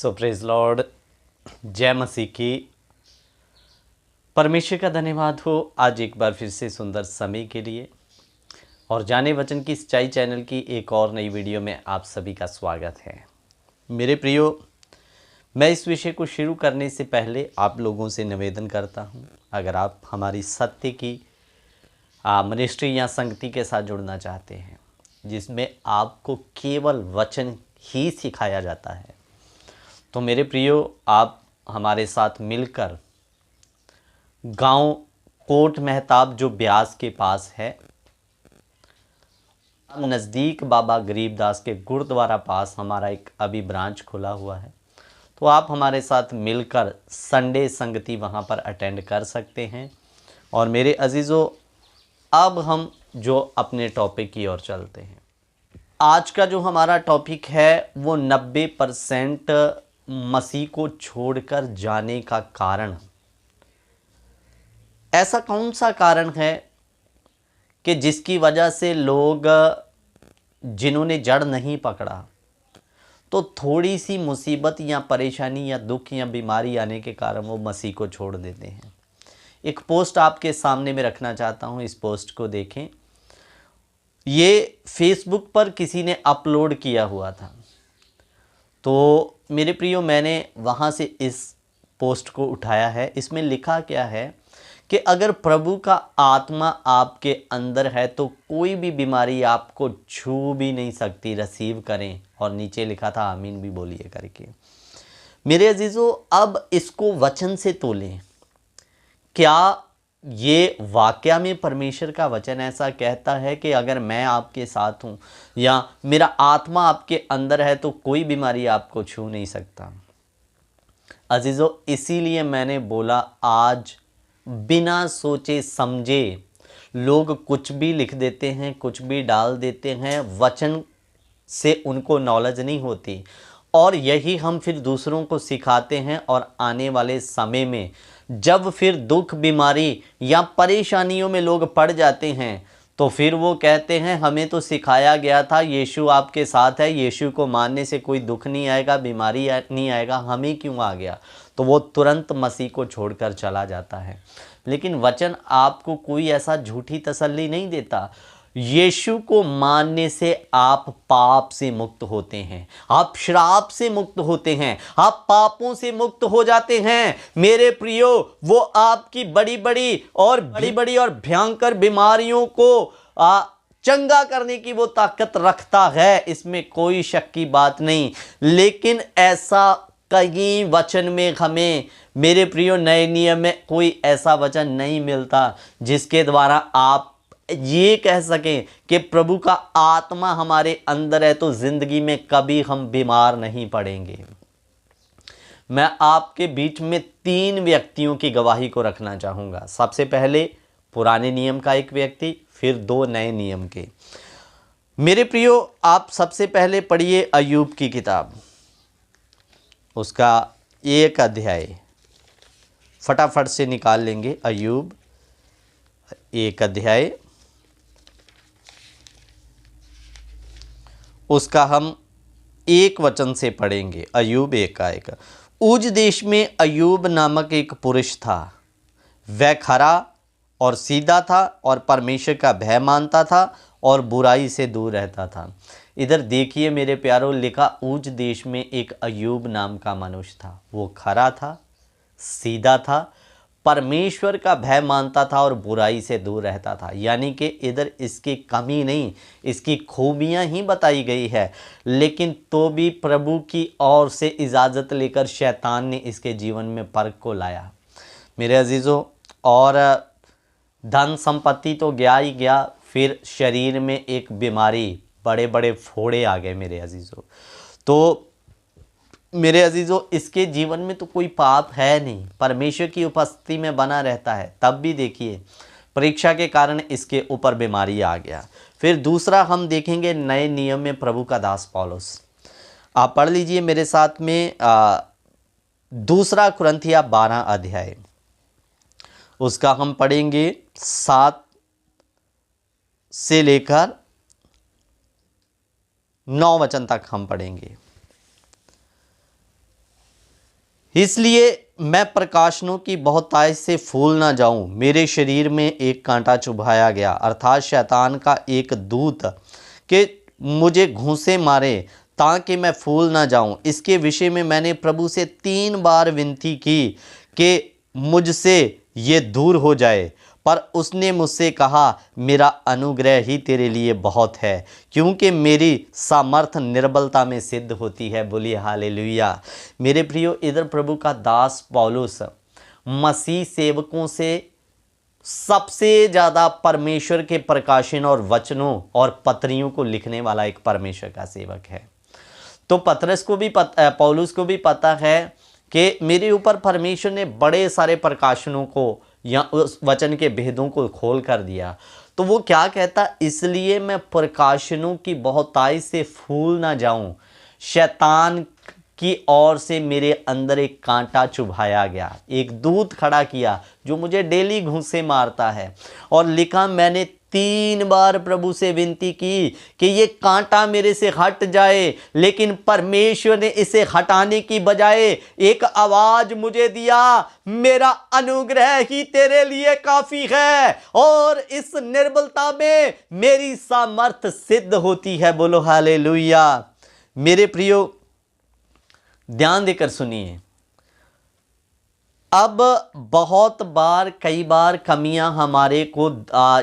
सो praise Lord, जय मसीह की। परमेश्वर का धन्यवाद हो आज एक बार फिर से सुंदर समय के लिए, और जाने वचन की सच्चाई चैनल की एक और नई वीडियो में आप सभी का स्वागत है। मेरे प्रियो, मैं इस विषय को शुरू करने से पहले आप लोगों से निवेदन करता हूं, अगर आप हमारी सत्य की मिनिस्ट्री या संगति के साथ जुड़ना चाहते हैं, जिसमें आपको केवल वचन ही सिखाया जाता है, तो मेरे प्रियो आप हमारे साथ मिलकर गांव कोट मेहताब जो ब्यास के पास है, नज़दीक बाबा गरीबदास के गुरुद्वारा पास हमारा एक अभी ब्रांच खुला हुआ है। तो आप हमारे साथ मिलकर संडे संगति वहां पर अटेंड कर सकते हैं। और मेरे अजीज़ों, अब हम जो अपने टॉपिक की ओर चलते हैं। आज का जो हमारा टॉपिक है वो 90% मसीह को छोड़कर जाने का कारण। ऐसा कौन सा कारण है कि जिसकी वजह से लोग जिन्होंने जड़ नहीं पकड़ा, तो थोड़ी सी मुसीबत या परेशानी या दुख या बीमारी आने के कारण वो मसीह को छोड़ देते हैं। एक पोस्ट आपके सामने में रखना चाहता हूँ, इस पोस्ट को देखें। ये फेसबुक पर किसी ने अपलोड किया हुआ था। तो मेरे प्रियो, मैंने वहाँ से इस पोस्ट को उठाया है। इसमें लिखा क्या है कि अगर प्रभु का आत्मा आपके अंदर है तो कोई भी बीमारी आपको छू भी नहीं सकती। रिसीव करें। और नीचे लिखा था आमीन भी बोलिए करके। मेरे अजीज़ों, अब इसको वचन से तोलें। क्या ये वाकया में परमेश्वर का वचन ऐसा कहता है कि अगर मैं आपके साथ हूँ या मेरा आत्मा आपके अंदर है तो कोई बीमारी आपको छू नहीं सकता? अजीज़ों, इसीलिए मैंने बोला आज बिना सोचे समझे लोग कुछ भी लिख देते हैं, कुछ भी डाल देते हैं। वचन से उनको नॉलेज नहीं होती, और यही हम फिर दूसरों को सिखाते हैं। और आने वाले समय में जब फिर दुख, बीमारी या परेशानियों में लोग पड़ जाते हैं, तो फिर वो कहते हैं हमें तो सिखाया गया था यीशु आपके साथ है, यीशु को मानने से कोई दुख नहीं आएगा, बीमारी नहीं आएगा, हमें क्यों आ गया? तो वो तुरंत मसीह को छोड़कर चला जाता है। लेकिन वचन आपको कोई ऐसा झूठी तसल्ली नहीं देता। यीशु को मानने से आप पाप से मुक्त होते हैं, आप श्राप से मुक्त होते हैं, आप पापों से मुक्त हो जाते हैं। मेरे प्रियो, वो आपकी बड़ी बड़ी और भयंकर बीमारियों को चंगा करने की वो ताकत रखता है, इसमें कोई शक की बात नहीं। लेकिन ऐसा कहीं वचन में हमें, मेरे प्रियो, नए नियम में कोई ऐसा वचन नहीं मिलता जिसके द्वारा आप ये कह सकें कि प्रभु का आत्मा हमारे अंदर है तो जिंदगी में कभी हम बीमार नहीं पड़ेंगे। मैं आपके बीच में 3 व्यक्तियों की गवाही को रखना चाहूँगा। सबसे पहले पुराने नियम का एक व्यक्ति, फिर 2 नए नियम के। मेरे प्रियो, आप सबसे पहले पढ़िए अय्यूब की किताब, उसका 1 अध्याय फटाफट से निकाल लेंगे। अय्यूब 1 अध्याय, उसका हम 1 वचन से पढ़ेंगे। अय्यूब 1 का 1। ऊज देश में अय्यूब नामक एक पुरुष था। वह खरा और सीधा था और परमेश्वर का भय मानता था और बुराई से दूर रहता था। इधर देखिए मेरे प्यारों, लिखा ऊज देश में एक अय्यूब नाम का मनुष्य था। वो खरा था, सीधा था, परमेश्वर का भय मानता था और बुराई से दूर रहता था। यानी कि इधर इसकी कमी नहीं, इसकी खूबियां ही बताई गई है। लेकिन तो भी प्रभु की ओर से इजाज़त लेकर शैतान ने इसके जीवन में पर्क को लाया। मेरे अजीज़ों, और धन संपत्ति तो गया ही गया, फिर शरीर में एक बीमारी, बड़े बड़े फोड़े आ गए मेरे अजीज़ों। तो मेरे अजीज़ों, इसके जीवन में तो कोई पाप है नहीं, परमेश्वर की उपस्थिति में बना रहता है। तब भी देखिए परीक्षा के कारण इसके ऊपर बीमारी आ गया। फिर दूसरा हम देखेंगे नए नियम में प्रभु का दास पौलुस। आप पढ़ लीजिए मेरे साथ में 2 कुरिन्थिया 12 अध्याय, उसका हम पढ़ेंगे 7 से लेकर 9 वचन तक हम पढ़ेंगे। इसलिए मैं प्रकाशनों की बहुतायत से फूल ना जाऊं। मेरे शरीर में एक कांटा चुभाया गया, अर्थात शैतान का एक दूत कि मुझे घूंसे मारे ताकि मैं फूल ना जाऊं। इसके विषय में मैंने प्रभु से 3 बार विनती की कि मुझसे ये दूर हो जाए, पर उसने मुझसे कहा, मेरा अनुग्रह ही तेरे लिए बहुत है, क्योंकि मेरी सामर्थ निर्बलता में सिद्ध होती है। बोलिए हालेलुया। मेरे प्रियो, इधर प्रभु का दास पौलुस मसीह सेवकों से सबसे ज़्यादा परमेश्वर के प्रकाशन और वचनों और पत्रियों को लिखने वाला एक परमेश्वर का सेवक है। तो पतरस को भी पौलुस को भी पता है कि मेरे ऊपर परमेश्वर ने बड़े सारे प्रकाशनों को या उस वचन के भेदों को खोल कर दिया। तो वो क्या कहता, इसलिए मैं प्रकाशनों की बहुताई से फूल ना जाऊं। शैतान की ओर से मेरे अंदर एक कांटा चुभाया गया, एक दूत खड़ा किया जो मुझे डेली घूंसे मारता है। और लिखा, मैंने 3 बार प्रभु से विनती की कि ये कांटा मेरे से हट जाए, लेकिन परमेश्वर ने इसे हटाने की बजाय एक आवाज मुझे दिया, मेरा अनुग्रह ही तेरे लिए काफी है और इस निर्बलता में मेरी सामर्थ सिद्ध होती है। बोलो हालेलुया। मेरे प्रियो, ध्यान देकर सुनिए। अब बहुत बार, कई बार कमियां हमारे को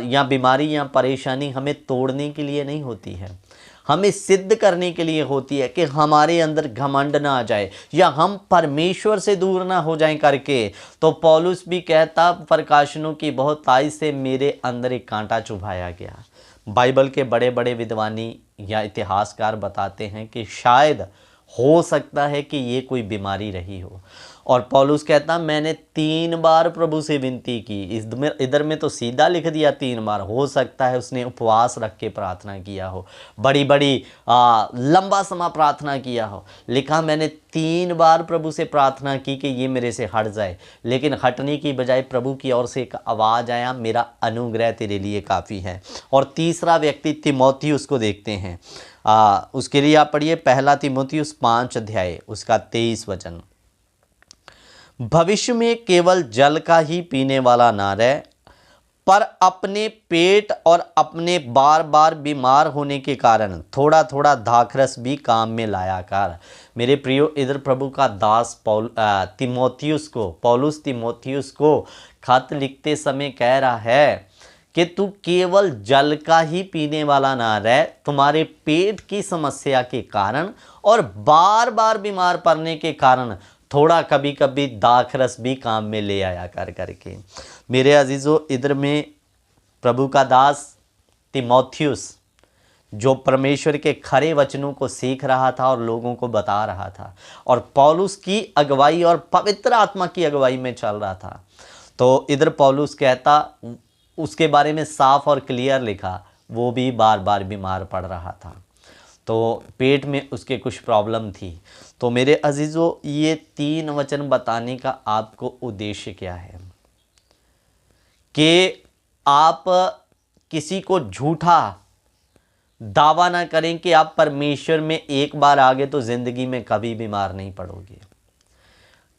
या बीमारी या परेशानी हमें तोड़ने के लिए नहीं होती है, हमें सिद्ध करने के लिए होती है कि हमारे अंदर घमंड ना आ जाए या हम परमेश्वर से दूर ना हो जाएं करके। तो पौलुस भी कहता, प्रकाशनों की बहुतायत से मेरे अंदर एक कांटा चुभाया गया। बाइबल के बड़े बड़े विद्वानी या इतिहासकार बताते हैं कि शायद हो सकता है कि ये कोई बीमारी रही हो। और पौलुस कहता, मैंने 3 बार प्रभु से विनती की। इधर में तो सीधा लिख दिया 3 बार, हो सकता है उसने उपवास रख के प्रार्थना किया हो, बड़ी बड़ी लंबा समय प्रार्थना किया हो। लिखा, मैंने 3 बार प्रभु से प्रार्थना की कि ये मेरे से हट जाए, लेकिन हटने की बजाय प्रभु की ओर से एक आवाज़ आया, मेरा अनुग्रह तेरे लिए काफ़ी है। और तीसरा व्यक्ति तीमुथियुस को देखते हैं। उसके लिए आप पढ़िए 1 तीमुथियुस 5 अध्याय उसका 23 वचन। भविष्य में केवल जल का ही पीने वाला ना रहे, पर अपने पेट और अपने बार बार बीमार होने के कारण थोड़ा थोड़ा दाखरस भी काम में लाया कर। मेरे प्रियो, इधर प्रभु का दास पौलुस तीमुथियुस को खत लिखते समय कह रहा है कि तू केवल जल का ही पीने वाला ना रहे, तुम्हारे पेट की समस्या के कारण और बार बार बीमार पड़ने के कारण थोड़ा कभी कभी दाखरस भी काम में ले आया कर करके। मेरे अजीज़ों, इधर में प्रभु का दास तीमुथियुस जो परमेश्वर के खरे वचनों को सीख रहा था और लोगों को बता रहा था, और पौलुस की अगुवाई और पवित्र आत्मा की अगुवाई में चल रहा था। तो इधर पौलुस कहता, उसके बारे में साफ और क्लियर लिखा, वो भी बार बार बीमार पड़ रहा था, तो पेट में उसके कुछ प्रॉब्लम थी। तो मेरे अजीज़ों, ये 3 वचन बताने का आपको उद्देश्य क्या है कि आप किसी को झूठा दावा ना करें कि आप परमेश्वर में एक बार आ गए तो ज़िंदगी में कभी बीमार नहीं पड़ोगे,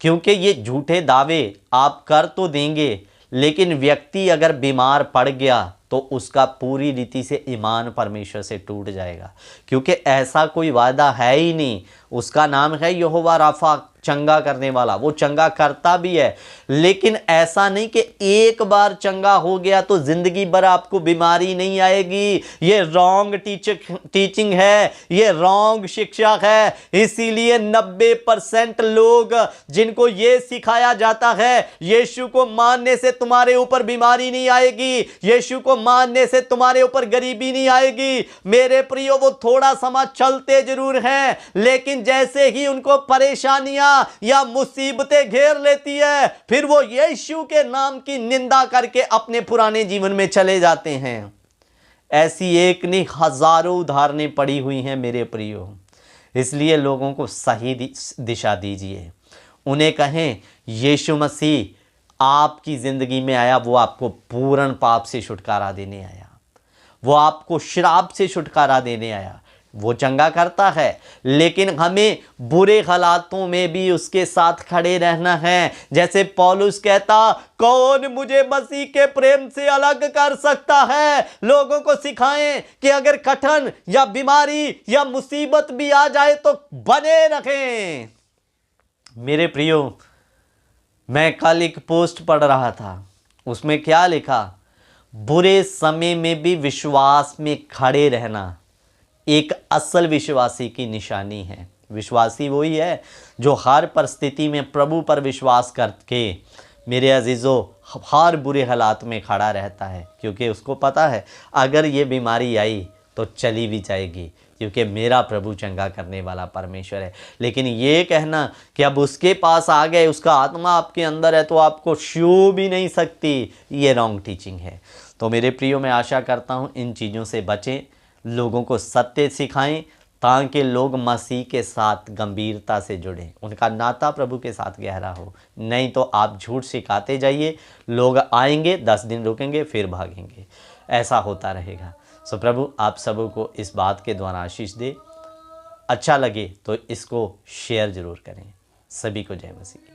क्योंकि ये झूठे दावे आप कर तो देंगे, लेकिन व्यक्ति अगर बीमार पड़ गया तो उसका पूरी रीति से ईमान परमेश्वर से टूट जाएगा, क्योंकि ऐसा कोई वादा है ही नहीं। उसका नाम है यहोवा राफा, चंगा करने वाला। वो चंगा करता भी है, लेकिन ऐसा नहीं कि एक बार चंगा हो गया तो जिंदगी भर आपको बीमारी नहीं आएगी। ये रॉन्ग टीचिंग है, ये रॉन्ग शिक्षा है। इसीलिए 90% लोग जिनको ये सिखाया जाता है यीशु को मानने से तुम्हारे ऊपर बीमारी नहीं आएगी, यीशु को मानने से तुम्हारे ऊपर गरीबी नहीं आएगी। मेरे प्रियो, वो थोड़ा समय चलते जरूर हैं, लेकिन जैसे ही उनको परेशानियां या मुसीबतें घेर लेती है, फिर वो यीशु के नाम की निंदा करके अपने पुराने जीवन में चले जाते हैं। ऐसी एक नहीं, हजारों उदाहरणें पड़ी हुई हैं मेरे प्रियो। इसलिए लोगों को सही दिशा दीजिए, उन्हें कहें यीशु मसीह आपकी जिंदगी में आया, वो आपको पूर्ण पाप से छुटकारा देने आया, वो आपको श्राप से छुटकारा देने आया। वो चंगा करता है, लेकिन हमें बुरे हालातों में भी उसके साथ खड़े रहना है। जैसे पौलुस कहता, कौन मुझे मसीह के प्रेम से अलग कर सकता है। लोगों को सिखाएं कि अगर कठिन या बीमारी या मुसीबत भी आ जाए तो बने रहें। मेरे प्रियो, मैं कल एक पोस्ट पढ़ रहा था, उसमें क्या लिखा, बुरे समय में भी विश्वास में खड़े रहना एक असल विश्वासी की निशानी है। विश्वासी वही है जो हर परिस्थिति में प्रभु पर विश्वास करके, मेरे अजीज़ों, हर बुरे हालात में खड़ा रहता है, क्योंकि उसको पता है अगर ये बीमारी आई तो चली भी जाएगी, क्योंकि मेरा प्रभु चंगा करने वाला परमेश्वर है। लेकिन ये कहना कि अब उसके पास आ गए, उसका आत्मा आपके अंदर है तो आपको छू भी नहीं सकती, ये रॉन्ग टीचिंग है। तो मेरे प्रियो, मैं आशा करता हूँ इन चीज़ों से बचें, लोगों को सत्य सिखाएं, ताकि लोग मसीह के साथ गंभीरता से जुड़ें, उनका नाता प्रभु के साथ गहरा हो। नहीं तो आप झूठ सिखाते जाइए, लोग आएंगे, 10 दिन रुकेंगे, फिर भागेंगे, ऐसा होता रहेगा। सो प्रभु आप सबों को इस बात के द्वारा आशीष दे। अच्छा लगे तो इसको शेयर ज़रूर करें। सभी को जय मसीह।